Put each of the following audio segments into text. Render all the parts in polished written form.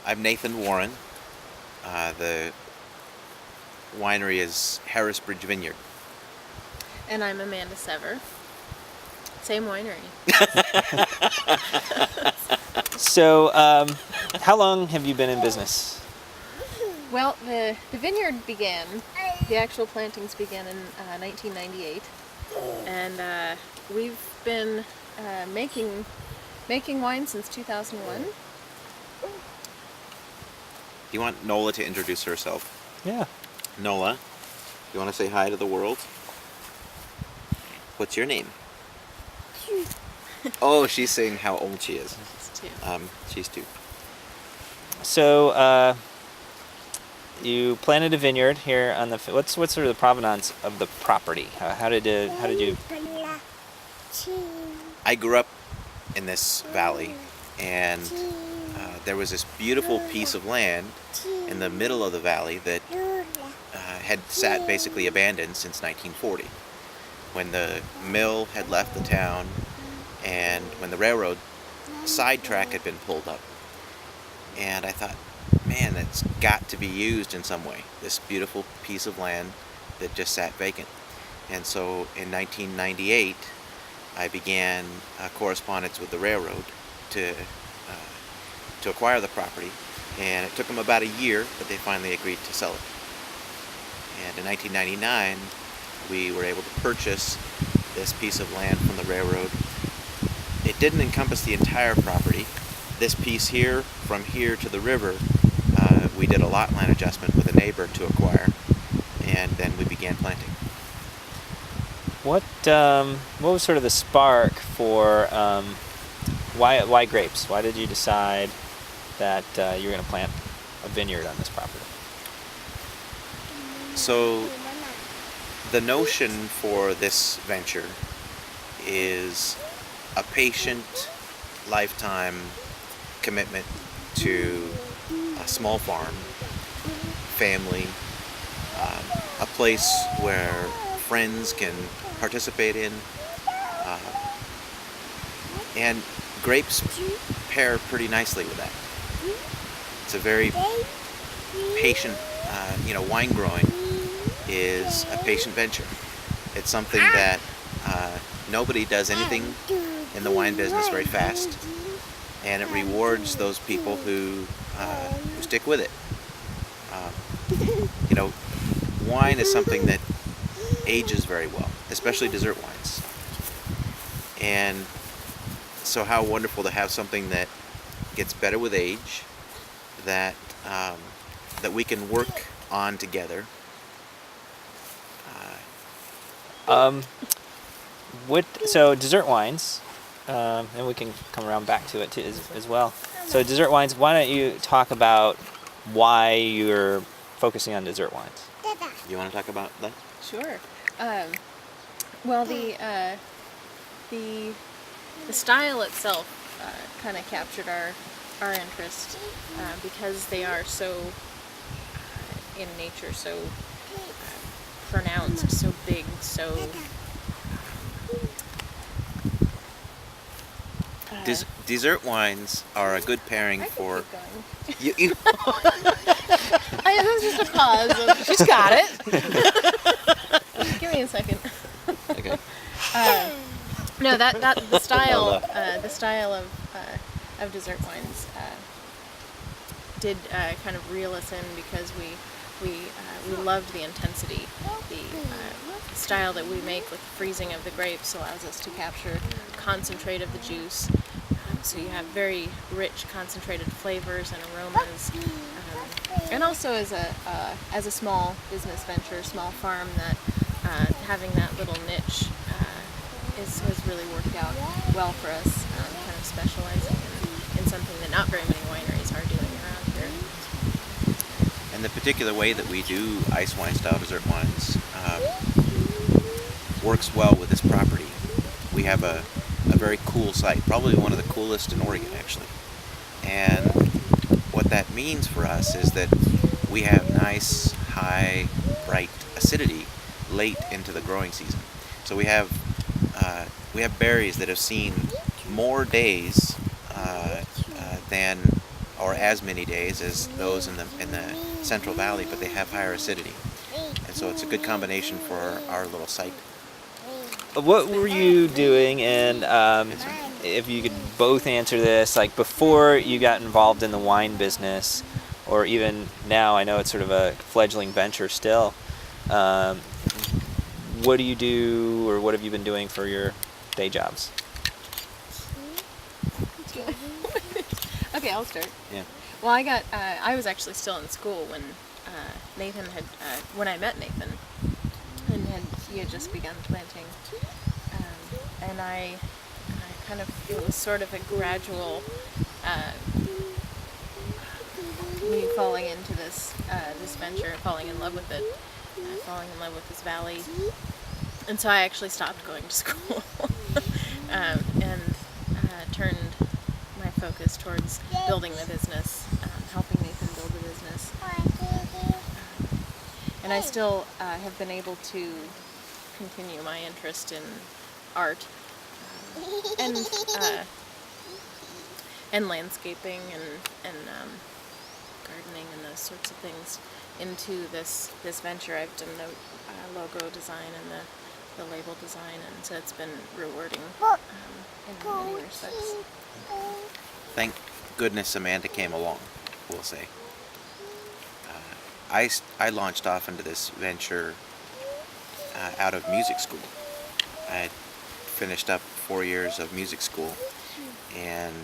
I'm Nathan Warren. The winery is Harrisbridge Vineyard. And I'm Amanda Sever. Same winery. So, how long have you been in business? Well, the vineyard began, the actual plantings began in 1998. And we've been making wine since 2001. Do you want Nola to introduce herself? Yeah. Nola, you want to say hi to the world? What's your name? Oh, she's saying how old she is. She's 2. She's 2. So, you planted a vineyard here on the. What's sort of the provenance of the property? How did you? I grew up in this valley, and there was this beautiful piece of land in the middle of the valley that had sat basically abandoned since 1940, when the mill had left the town and when the railroad sidetrack had been pulled up. And I thought, man, it's got to be used in some way, this beautiful piece of land that just sat vacant. And so in 1998, I began a correspondence with the railroad to acquire the property, and it took them about a year, but they finally agreed to sell it. And in 1999, we were able to purchase this piece of land from the railroad. It didn't encompass the entire property. This piece here, from here to the river, we did a lot line adjustment with a neighbor to acquire, and then we began planting. What was sort of the spark for why grapes? Why did you decide that you were going to plant a vineyard on this property? So the notion for this venture is a patient, lifetime commitment to a small farm, family, a place where friends can participate in, and grapes pair pretty nicely with that. It's a very patient, wine growing is a patient venture. It's something that nobody does anything in the wine business very fast, and it rewards those people who stick with it. Wine is something that ages very well, especially dessert wines. And so how wonderful to have something that gets better with age, that we can work on together. So dessert wines, and we can come around back to it too, as well. So dessert wines, why don't you talk about why you're focusing on dessert wines? You want to talk about that? Sure. Well, the style itself kind of captured our interest because they are so in nature, so pronounced, so big, so. Dessert wines are a good pairing for. Keep going. This is just a pause. She's got it. Give me a second. Okay. No, that the style of dessert wines did kind of reel us in because we loved the intensity. The style that we make with the freezing of the grapes allows us to capture concentrate of the juice. So you have very rich, concentrated flavors and aromas. And also as a small business venture, small farm, that having that little niche has really worked out well for us, kind of specializing in something that not very many wineries are doing around here. And the particular way that we do ice wine style dessert wines works well with this property. We have a very cool site, probably one of the coolest in Oregon, actually. And what that means for us is that we have nice, high, bright acidity late into the growing season. So we have berries that have seen more days than or as many days as those in the Central Valley, but they have higher acidity, and so it's a good combination for our little site. What were you doing, and if you could both answer this, like before you got involved in the wine business, or even now, I know it's sort of a fledgling venture still, what do you do, or what have you been doing for your day jobs? Okay, I'll start. Yeah. Well, I was actually still in school when Nathan had, when I met Nathan, and he had just begun planting, and I kind of, it was sort of a gradual me falling into this venture, falling in love with it, falling in love with this valley, and so I actually stopped going to school and turned my focus towards building the business, helping Nathan build the business. And I still have been able to continue my interest in art and landscaping and gardening and those sorts of things into this venture. I've done the logo design and the label design, and so it's been rewarding in many respects. Thank goodness Amanda came along, we'll say. I launched off into this venture out of music school. I finished up 4 years of music school and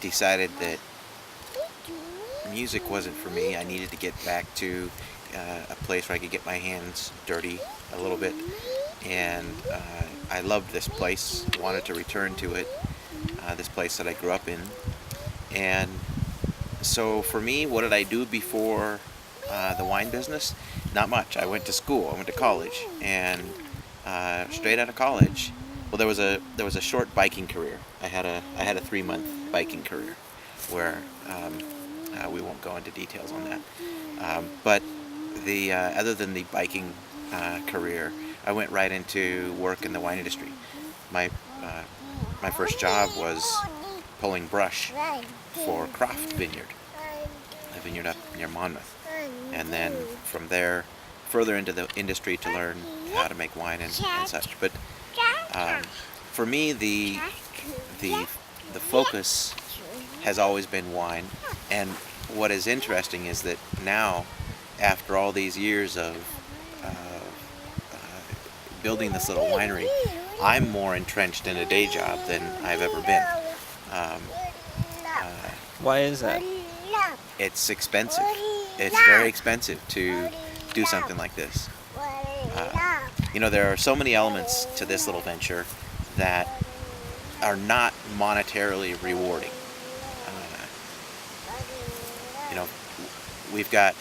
decided that music wasn't for me. I needed to get back to a place where I could get my hands dirty a little bit, and I loved this place, wanted to return to it, this place that I grew up in. And so for me, what did I do before the wine business? Not much. I went to school. I went to college, and straight out of college, well, there was a short biking career. I had a 3-month biking career, where we won't go into details on that. But the other than the biking career, I went right into work in the wine industry. My first job was pulling brush for Croft Vineyard, a vineyard up near Monmouth, and then from there further into the industry to learn how to make wine and such. But for me, the focus has always been wine. And what is interesting is that now, after all these years of building this little winery, I'm more entrenched in a day job than I've ever been. Why is that? It's expensive. It's very expensive to do something like this. There are so many elements to this little venture that are not monetarily rewarding. We've got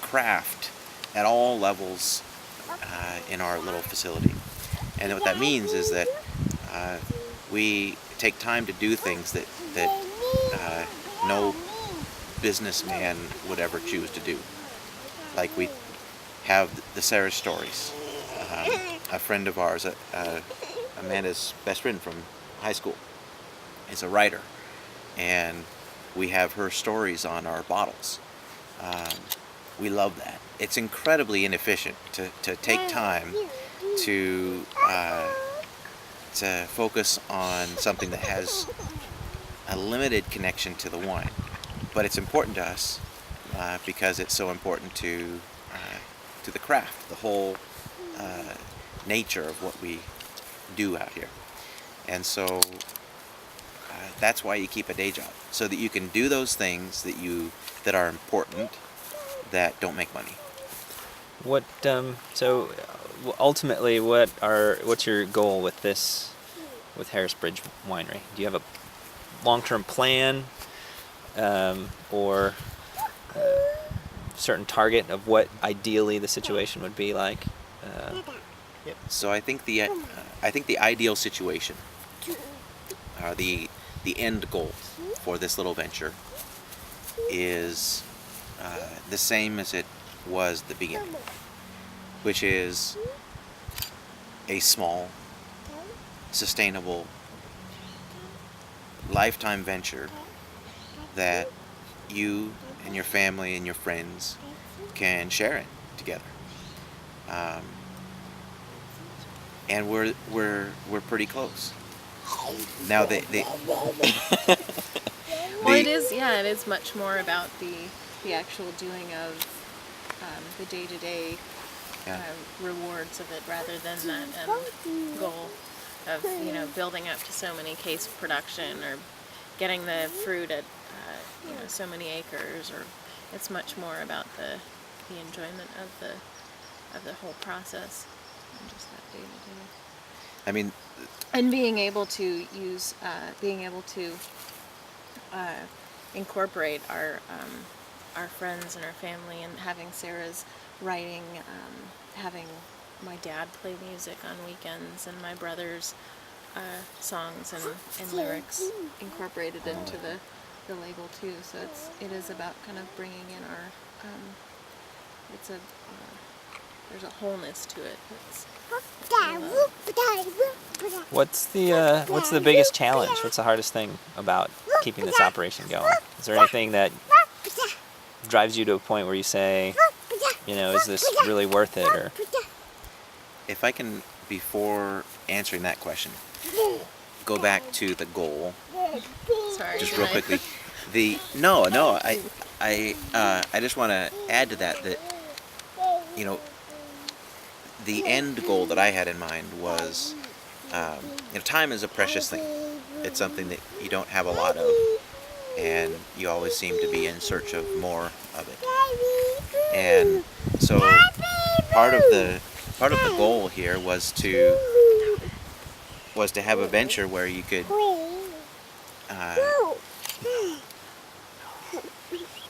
craft at all levels in our little facility. And what that means is that we take time to do things that no businessman would ever choose to do. Like we have the Sever stories. A friend of ours, Amanda's best friend from high school, is a writer, and we have her stories on our bottles. We love that. It's incredibly inefficient to take time to focus on something that has a limited connection to the wine, but it's important to us because it's so important to the craft, the whole nature of what we do out here. And so that's why you keep a day job, so that you can do those things that are important, that don't make money. What so ultimately, what's your goal with this, with Harris Bridge Winery? Do you have a long-term plan, or certain target of what ideally the situation would be like? Yep. So I think the ideal situation, the end goal for this little venture is the same as it was at the beginning, which is a small, sustainable lifetime venture that you and your family and your friends can share in together. Um, and we're pretty close. Now Well, it the is. Yeah, it is much more about the actual doing of the day-to-day yeah. rewards of it, rather than that goal of building up to so many case production or getting the fruit at so many acres. Or it's much more about the enjoyment of the whole process and just that day-to-day. I mean, And being able to use, incorporate our friends and our family, and having Sarah's writing, having my dad play music on weekends, and my brother's songs and lyrics incorporated into the label too. So it is about kind of bringing in our, there's a wholeness to it. What's the biggest challenge? What's the hardest thing about keeping this operation going? Is there anything that drives you to a point where you say, is this really worth it? Or if I can, before answering that question, go back to the goal, Sorry, just did real I- quickly. I just want to add to that the end goal that I had in mind was, time is a precious thing. It's something that you don't have a lot of, and you always seem to be in search of more of it. And so part of the goal here was to have a venture where you could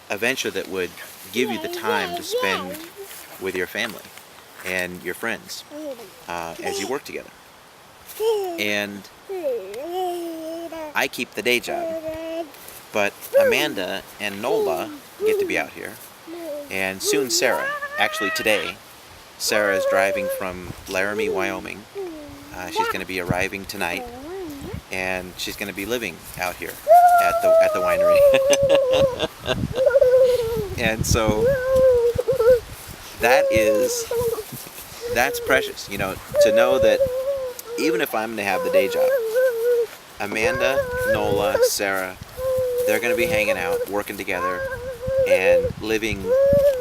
a venture that would give you the time to spend with your family and your friends as you work together. And I keep the day job, but Amanda and Nola get to be out here, and soon Sarah. Actually today, Sarah is driving from Laramie, Wyoming. She's going to be arriving tonight, and she's going to be living out here at the winery. And so that's precious, to know that even if I'm going to have the day job, Amanda, Nola, Sarah, they're going to be hanging out, working together, and living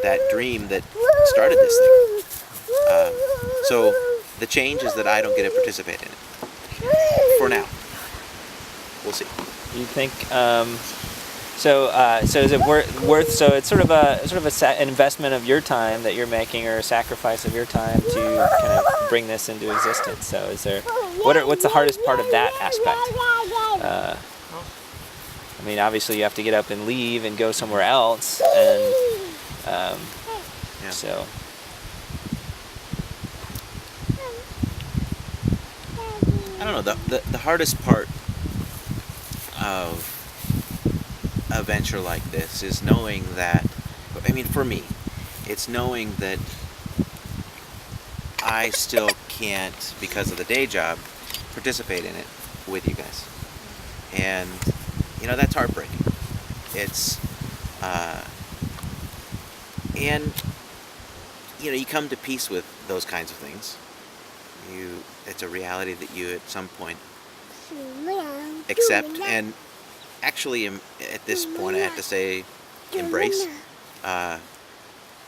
that dream that started this thing. So the change is that I don't get to participate in it for now. We'll see. you think? So is it worth? So it's sort of an investment of your time that you're making, or a sacrifice of your time to kind of bring this into existence. So is there? What's the hardest part of that aspect? I mean, obviously you have to get up and leave and go somewhere else, and Yeah. so. I don't know. The hardest part of a venture like this is knowing that, for me, it's knowing that I still can't, because of the day job, participate in it with you guys. And, that's heartbreaking. It's, and, you come to peace with those kinds of things. It's a reality that you at some point accept, and actually at this point I have to say embrace.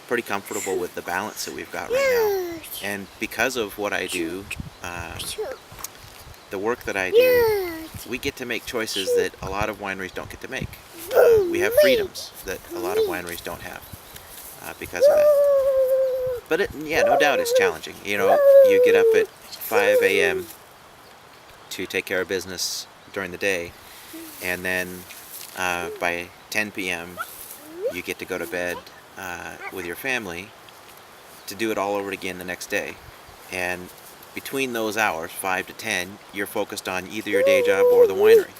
Pretty comfortable with the balance that we've got right now, and because of what I do, the work that I do, we get to make choices that a lot of wineries don't get to make. We have freedoms that a lot of wineries don't have because of that. But no doubt it's challenging. You get up at 5 a.m. to take care of business during the day, and then by 10 p.m. you get to go to bed with your family to do it all over again the next day. And between those hours, 5 to 10, you're focused on either your day job or the winery.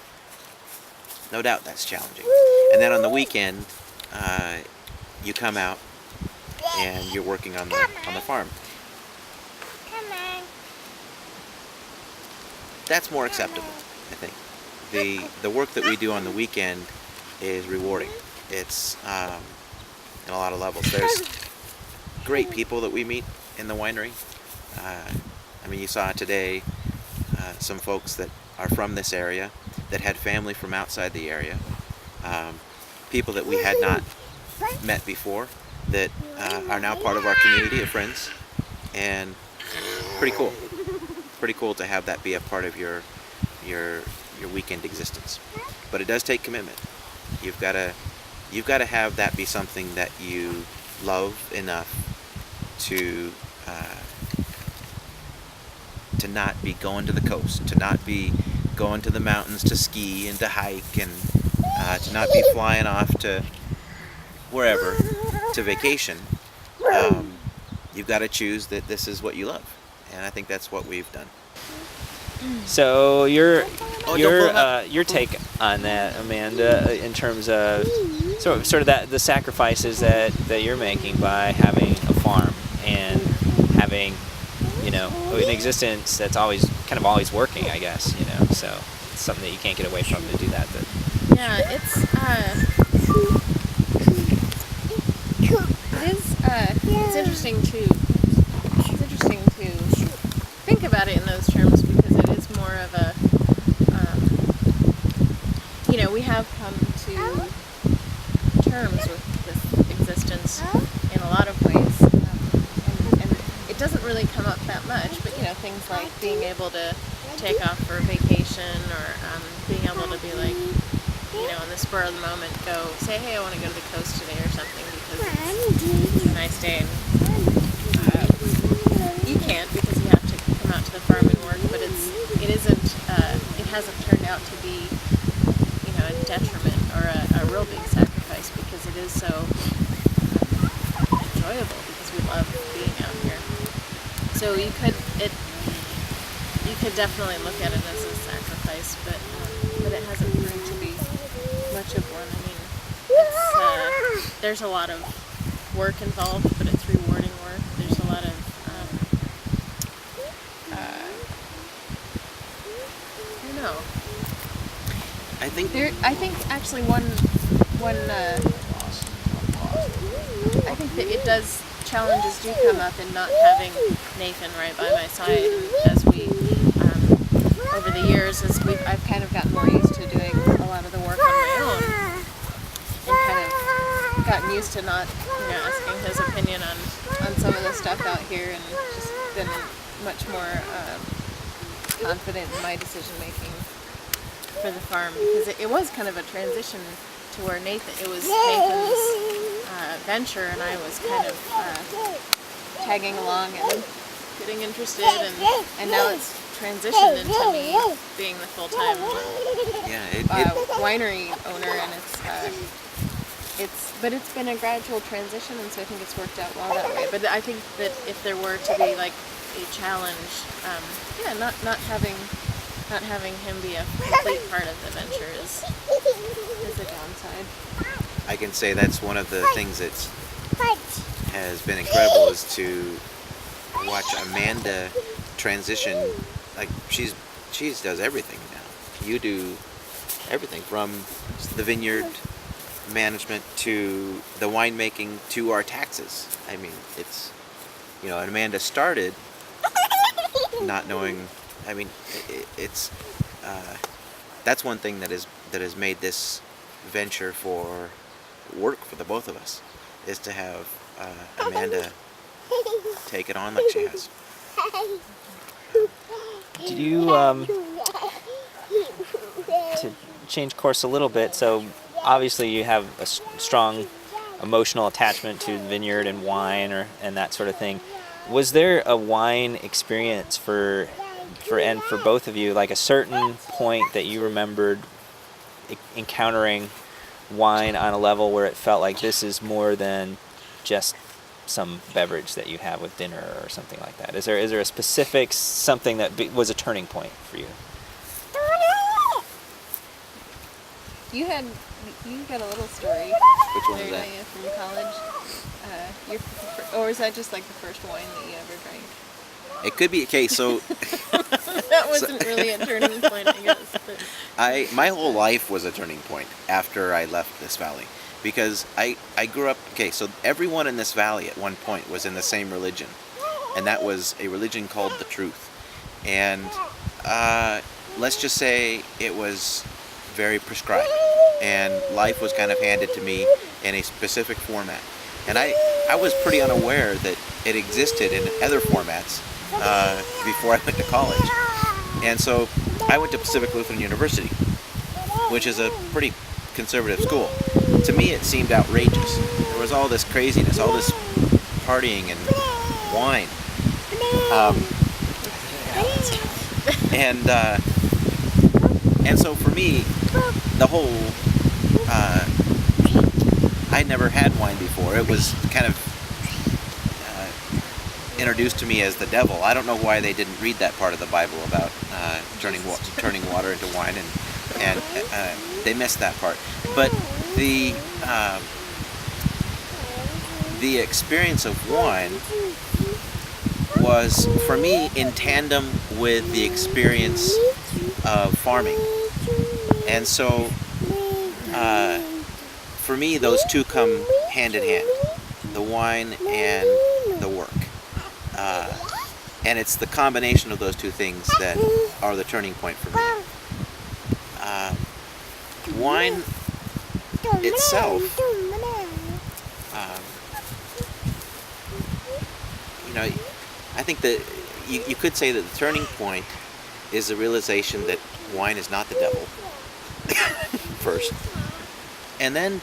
No doubt that's challenging. And then on the weekend, you come out and you're working on the farm. That's more acceptable, I think, the work that we do on the weekend is rewarding. It's in a lot of levels. There's great people that we meet in the winery. I mean, you saw today some folks that are from this area that had family from outside the area. People that we had not met before that are now part of our community of friends, and pretty cool. Pretty cool to have that be a part of your weekend existence. But it does take commitment. You've got to have that be something that you love enough to not be going to the coast, to not be going to the mountains to ski and to hike, and to not be flying off to wherever to vacation. You've got to choose that this is what you love, and I think that's what we've done. So your don't your take on that, Amanda, in terms of sort of that the sacrifices that you're making by having a farm and having, you know, an existence that's always working, I guess, you know. So it's something that you can't get away from to do that. But Yeah, it's interesting to think about it in those terms, because it is more of a you know, we have come to terms with this existence in a lot of ways, and it doesn't really come up that much, but you know, things like being able to take off for a vacation, or being able to be like, you know, on the spur of the moment, go say, hey, I want to go to the coast today or something because it's a nice day, and you can't because you have to come out to the farm and work, but it hasn't turned out to be, you know, a detriment or a real big sacrifice, because it is so enjoyable, because we love being out here. So you could definitely look at it as a sacrifice, but it hasn't proved to be much of one. I mean, it's, there's a lot of work involved, but it's rewarding work. There's a lot of I don't know. I think actually I think that it does, challenges do come up in not having Nathan right by my side, and as we over the years, I've kind of gotten more used to doing a lot of the work on my own, and kind of gotten used to not, you know, asking his opinion on some of the stuff out here, and just been much more confident in my decision making for the farm, because it was kind of a transition to where it was Nathan's venture, and I was kind of tagging along and getting interested, and now it's transitioned into me being the full-time winery owner, and but it's been a gradual transition, and so I think it's worked out well that way. But I think that if there were to be like a challenge, not having him be a complete part of the venture is a downside. I can say that's one of the things that has been incredible, is to watch Amanda transition. Like she does everything now. You do everything from the vineyard management to the winemaking to our taxes. I mean, it's, you know, and Amanda started not knowing. I mean, it's that's one thing that has made this venture for work for the both of us, is to have Amanda take it on like she has. did you to change course a little bit? So obviously you have a strong emotional attachment to the vineyard and wine, and that sort of thing. Was there a wine experience for both of you, like a certain point that you remembered encountering wine on a level where it felt like this is more than just some beverage that you have with dinner or something like that? Is there a specific something that was a turning point for you? You got a little story. Which one is that? From college. Or is that just like the first wine that you ever drank? It could be. Okay, so That wasn't really a turning point, I guess. But my whole life was a turning point after I left this valley, because I grew up. Okay, so everyone in this valley at one point was in the same religion, and that was a religion called the Truth. And let's just say it was very prescribed, and life was kind of handed to me in a specific format. And I was pretty unaware that it existed in other formats before I went to college. And so I went to Pacific Lutheran University, which is a pretty conservative school. To me, it seemed outrageous. There was all this craziness, all this partying and wine. And so for me, the whole I'd never had wine before. It was kind of introduced to me as the devil. I don't know why they didn't read that part of the Bible about turning water into wine, and they missed that part. But the experience of wine was, for me, in tandem with the experience of farming. And so for me, those two come hand in hand, the wine and the work. And it's the combination of those two things that are the turning point for me. Wine itself, I think that you could say that the turning point is the realization that wine is not the devil, first. And then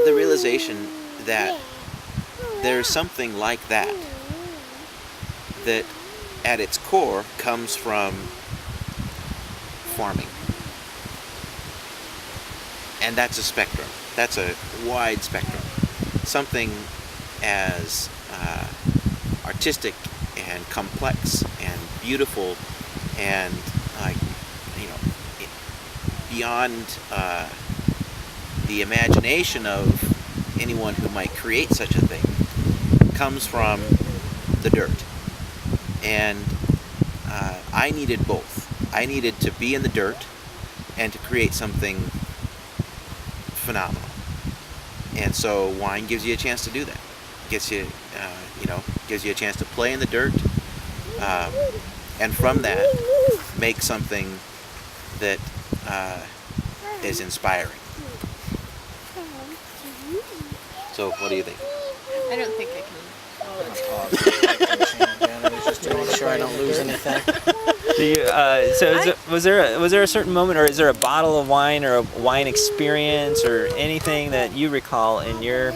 the realization that there's something like that at its core comes from farming. And that's a spectrum. That's a wide spectrum. Something as artistic and complex and beautiful and beyond the imagination of anyone who might create such a thing comes from the dirt. And I needed both. I needed to be in the dirt and to create something phenomenal. And so wine gives you a chance to do that. Gives you a chance to play in the dirt, and from that make something that is inspiring. So, what do you think? I don't think I can follow it. Just to make sure I don't lose anything. Was there a certain moment, or is there a bottle of wine or a wine experience or anything that you recall in your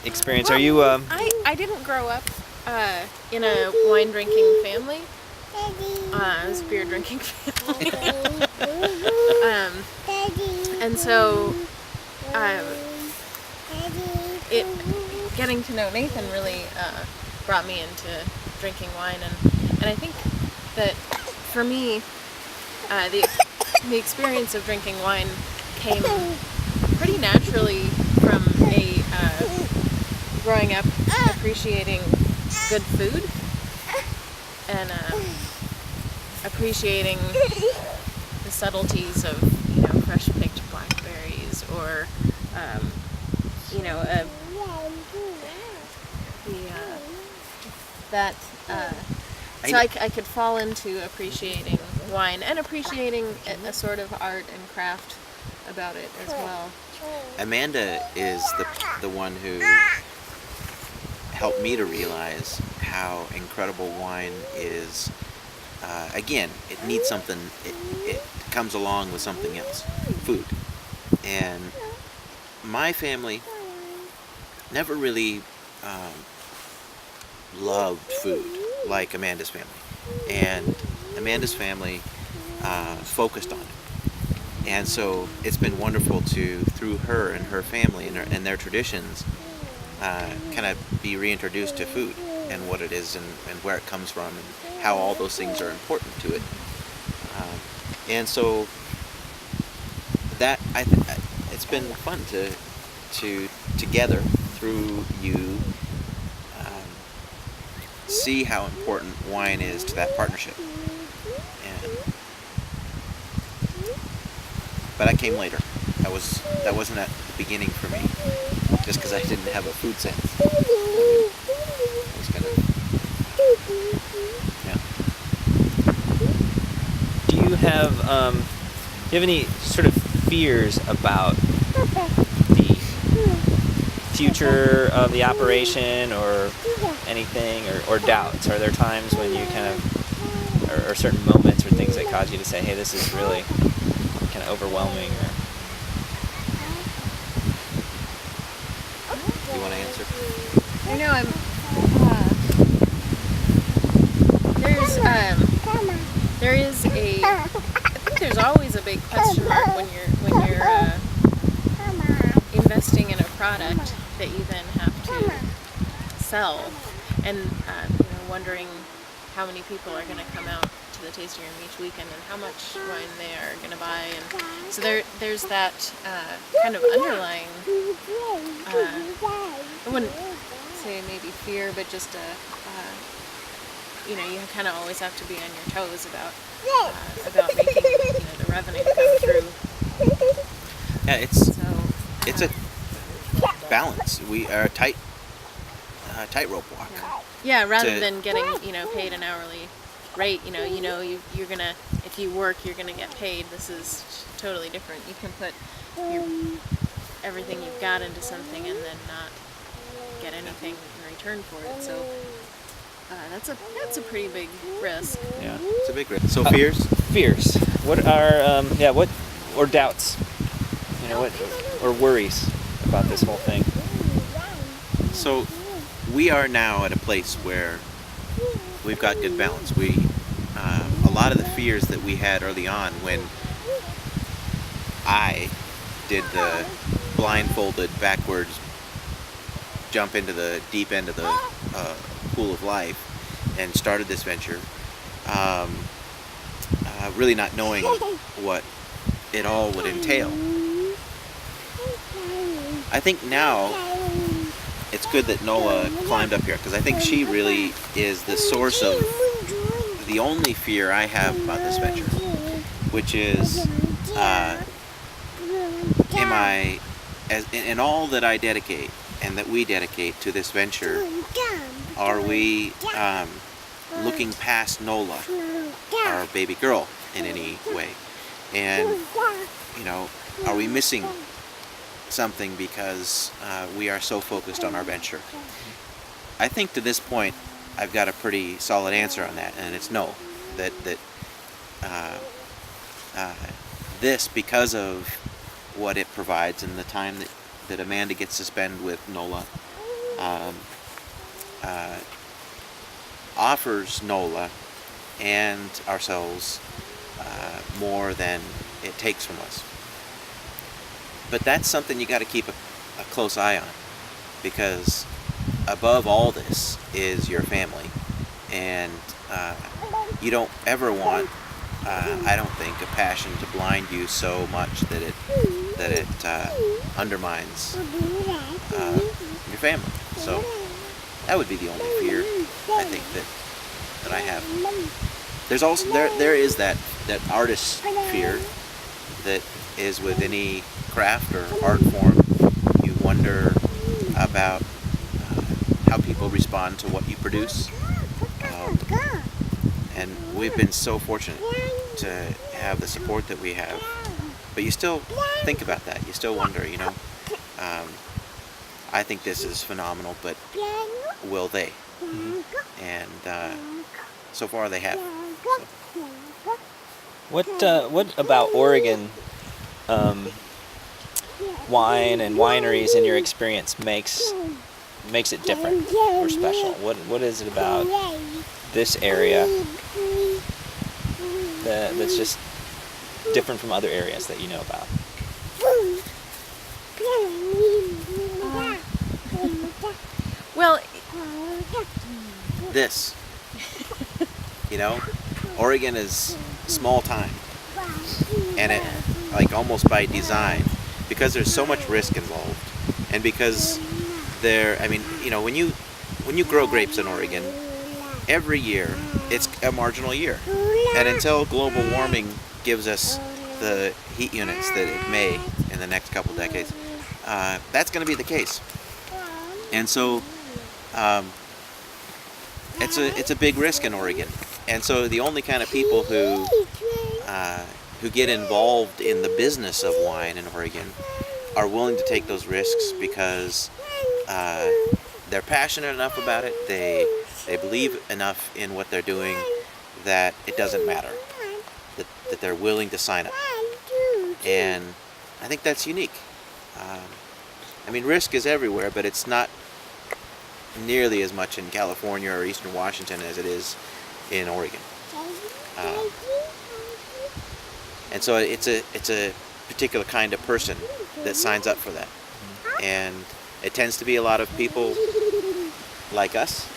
experience? Are you? I didn't grow up in a wine drinking family. I was a beer drinking family. And so getting to know Nathan really brought me into drinking wine, and I think that for me the experience of drinking wine came pretty naturally from growing up appreciating good food and appreciating the subtleties of fresh picked blackberries, or so I could fall into appreciating wine and appreciating a sort of art and craft about it as well. Amanda is the one who helped me to realize how incredible wine is. Again, it needs something, it comes along with something else, food. And my family never really loved food like Amanda's family. And Amanda's family focused on it. And so it's been wonderful to, through her and her family and their traditions, kind of be reintroduced to food and what it is and where it comes from and how all those things are important to it. And so that it's been fun to together through you see how important wine is to that partnership. And but I came later. That wasn't at the beginning for me, just because I didn't have a food sense. I was kind of, yeah. Do you have any sort of fears about the future of the operation or anything, or doubts? Are there times when you kind of, or certain moments or things that cause you to say, hey, this is really kind of overwhelming? Or Do you want to answer? I know I think there's always a big question mark when you're investing in a product that you then have to sell, and wondering how many people are going to come out to the tasting room each weekend and how much wine they are going to buy, and so there's that kind of underlying I wouldn't say maybe fear, but just you kind of always have to be on your toes about making the revenue come through. Yeah, it's a balance. We are a tightrope walk. Yeah, rather than getting paid an hourly rate. You're gonna, if you work, you're gonna get paid. This is totally different. You can put everything you've got into something and then not get anything in return for it. So that's a pretty big risk. yeah, It's a big risk. So fears? fears. What are or doubts? What, or worries about this whole thing? So we are now at a place where we've got good balance. A lot of the fears that we had early on when I did the blindfolded backwards jump into the deep end of the pool of life and started this venture, really not knowing what it all would entail. I think now it's good that Nola climbed up here, because I think she really is the source of the only fear I have about this venture, which is, am I, in all that I dedicate and that we dedicate to this venture, are we looking past Nola, our baby girl, in any way? And, are we missing something because we are so focused on our venture? I think to this point I've got a pretty solid answer on that, and it's no. That this, because of what it provides and the time that Amanda gets to spend with Nola, offers Nola and ourselves more than it takes from us. But that's something you got to keep a close eye on, because above all this is your family, and you don't ever want, I don't think, a passion to blind you so much that it undermines your family. So that would be the only fear I think that I have. There's also there is that artist fear that is with any craft or art form. You wonder about how people respond to what you produce, and we've been so fortunate to have the support that we have. But you still think about that. You still wonder, I think this is phenomenal, but will they? And so far they have. So. What about Oregon wine and wineries, in your experience, makes it different or special? What is it about this area that's just different from other areas that you know about? Well, This, Oregon is small time, and it, like, almost by design, because there's so much risk involved, and because when you grow grapes in Oregon, every year it's a marginal year, and until global warming gives us the heat units that it may in the next couple decades, that's going to be the case. And so it's a big risk in Oregon. And so the only kind of people who get involved in the business of wine in Oregon are willing to take those risks because they're passionate enough about it. They believe enough in what they're doing that it doesn't matter. That they're willing to sign up. And I think that's unique. I mean, risk is everywhere, but it's not nearly as much in California or Eastern Washington as it is in Oregon. And so it's a particular kind of person that signs up for that. And it tends to be a lot of people like us,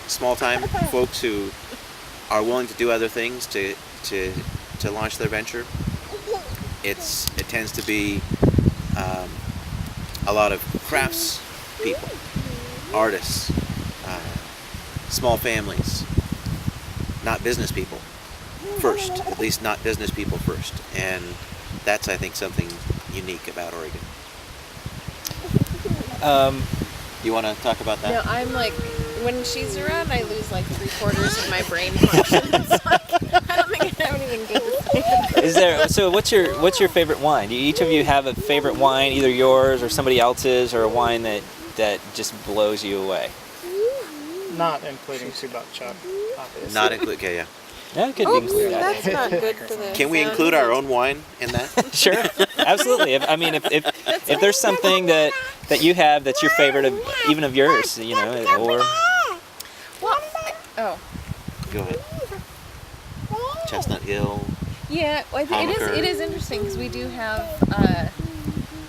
small-time folks who are willing to do other things to launch their venture. It tends to be a lot of crafts people, artists, small families, not business people first, at least not business people first. And that's, I think, something unique about Oregon. You want to talk about that? No, I'm like, when she's around, I lose like 3/4 of my brain function. It's like, I don't even get this. Is there? So what's your favorite wine? Do each of you have a favorite wine, either yours or somebody else's, or a wine that just blows you away? Not including Subak Chuck, obviously. Not include, okay, yeah. Yeah, it could be included. That's not good for the Can we include our own wine in that? Sure, absolutely. If there's something that you have that's your favorite, even of yours, or Oh. Go ahead. Chestnut Hill. Yeah, well, it is interesting because we do have,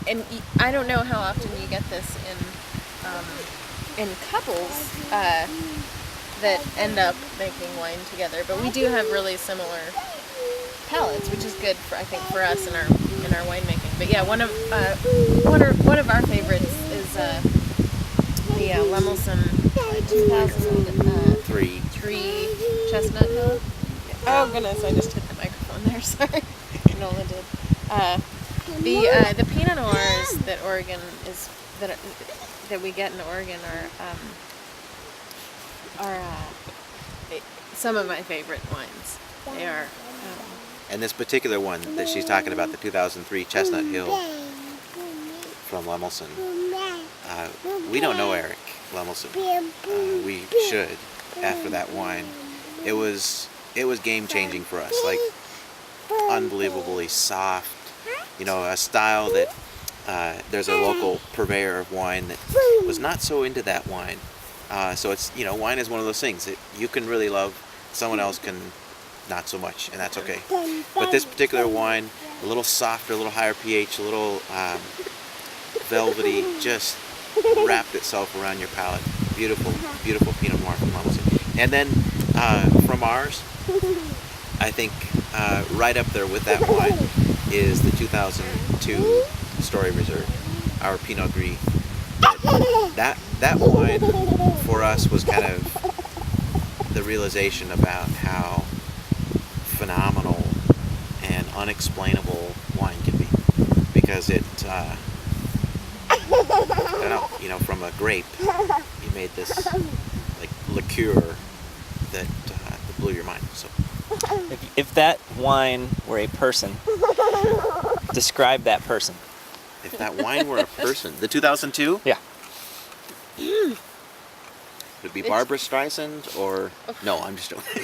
and I don't know how often you get this in couples that end up making wine together, but we do have really similar palates, which is good for us in our winemaking. But yeah, one of our favorites is the Lemelson 2003 Chestnut Hill. Oh goodness, I just hit the microphone there. Sorry, Nola did. The Pinot Noirs that Oregon is that we get in Oregon are some of my favorite wines. They are. And this particular one that she's talking about, the 2003 Chestnut Hill from Lemelson, we don't know Eric Lemelson. We should after that wine. It was game changing for us. Like unbelievably soft. A style that there's a local purveyor of wine that was not so into that wine. So it's wine is one of those things that you can really love, someone else can not so much, and that's okay. But this particular wine, a little softer, a little higher pH, a little velvety, just wrapped itself around your palate. Beautiful, beautiful Pinot Noir from Lemelson. And then from ours, I think right up there with that wine is the 2002 Story Reserve, our Pinot Gris. That wine for us was kind of the realization about how phenomenal and unexplainable wine can be, because it from a grape you made this like liqueur that blew your mind. So if that wine were a person, describe that person. If that wine were a person, the 2002? Yeah. Would it be Barbara Streisand or no? I'm just joking.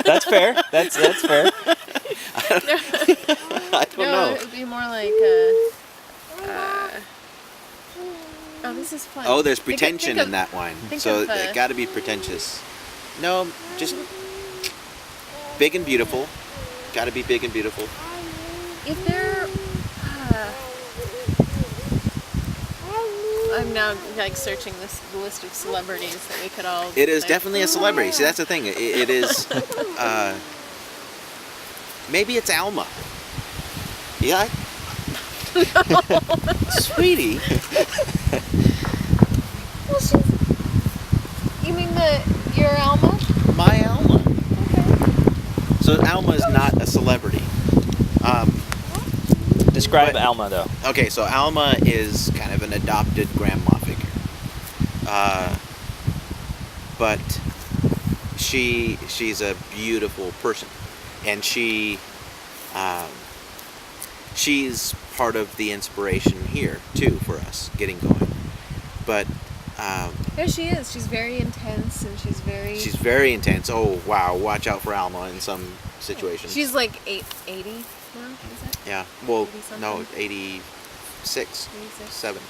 That's fair. That's fair. I don't know. It would be more like oh, this is fun. Oh, there's pretension in that wine, so it got to be pretentious. No, just big and beautiful. Got to be big and beautiful. If they're I'm now like searching the list of celebrities that we could all. It is definitely a celebrity. See, that's the thing. It is. Maybe it's Alma. Yeah. Sweetie. Well, you mean your Alma? My Alma. Okay. So Alma is not a celebrity. Describe But- Alma though. Okay, so Alma is kind of an adopted grandma figure. But she's a beautiful person, and she's part of the inspiration here too for us getting going. But Yeah, she is. She's very intense, and she's very intense. Oh wow, watch out for Alma in some situations. She's like 80 now, is it? Yeah, well, 80-something? no, 86, 86? 7.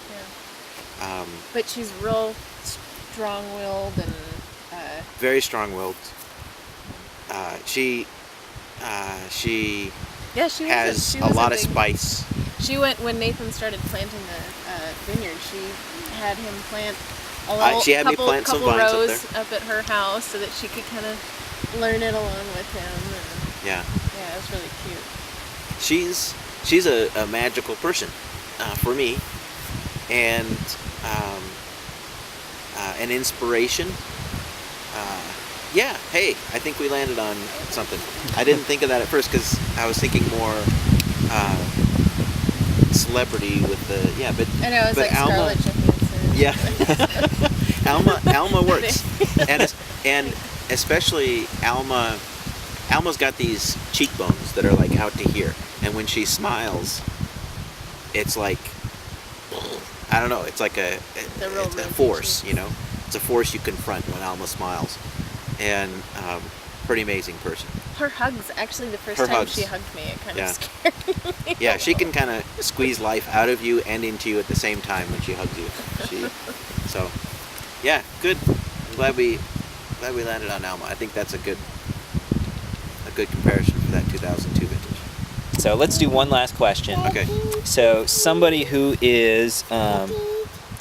Yeah. But she's real strong-willed and Very strong-willed. She yeah, she has she a lot of big- spice. She went when Nathan started planting the vineyard. She had him plant a little, She had me couple, plant some couple vines up rows there. up at her house so that she could kind of learn it along with him. And Yeah, yeah, it was really cute. she's a magical person for me, and an inspiration. Yeah, hey, I think we landed on something. I didn't think of that at first because I was thinking more celebrity with the but I know, it's but like Alma, Scarlett Johansson. yeah, Alma works, and especially Alma's got these cheekbones that are like out to here, and when she smiles, it's like, I don't know, it's like real it's a rosy force, cheeks. you know, it's a force you confront when Alma smiles, and pretty amazing person. Her hugs, actually, the first Her time hugs. she hugged me, it kind Yeah. of scared me. Yeah, she can kind of squeeze life out of you and into you at the same time when she hugs you. So, yeah, good. I'm glad we landed on Alma. I think that's a good comparison for that 2002 vintage. So let's do one last question. Okay. So somebody who is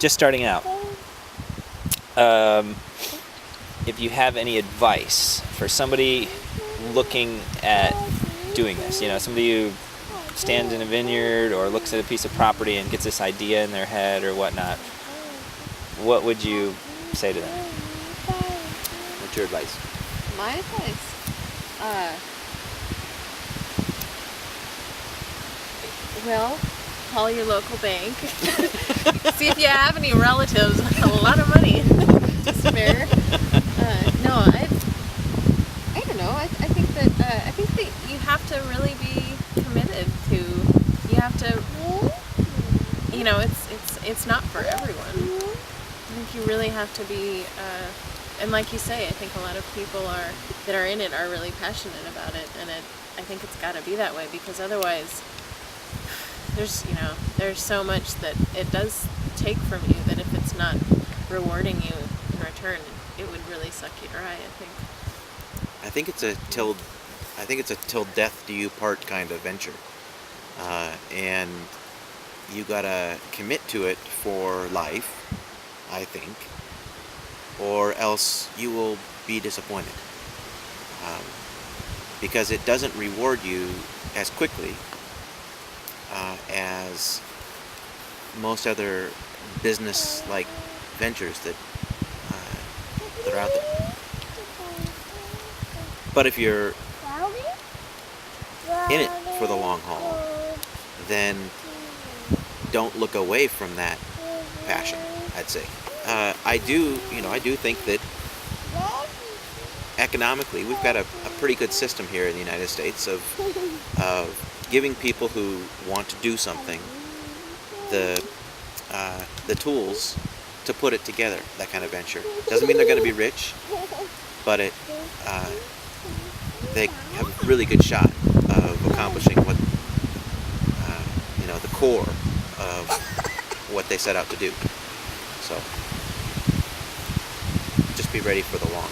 just starting out, if you have any advice for somebody looking at doing this, somebody who stands in a vineyard or looks at a piece of property and gets this idea in their head or whatnot, what would you say to them? What's your advice? My advice, well, call your local bank. See if you have any relatives with a lot of money to spare. No, I don't know. I think that you have to really be committed to. You have to. It's not for everyone. I think you really have to be. And like you say, I think a lot of people that are in it are really passionate about it, and I think it's got to be that way, because otherwise, there's so much that it does take from you that if it's not rewarding you in return, it would really suck you dry, I think. I think it's a till death do you part kind of venture, and you gotta commit to it for life, I think, or else you will be disappointed, because it doesn't reward you as quickly as most other business-like ventures that are out there. But if you're in it for the long haul, then don't look away from that passion, I'd say. I do think that economically we've got a pretty good system here in the United States of giving people who want to do something the tools to put it together, that kind of venture. Doesn't mean they're going to be rich, but they have a really good shot of accomplishing what the core of what they set out to do. So just be ready for the long.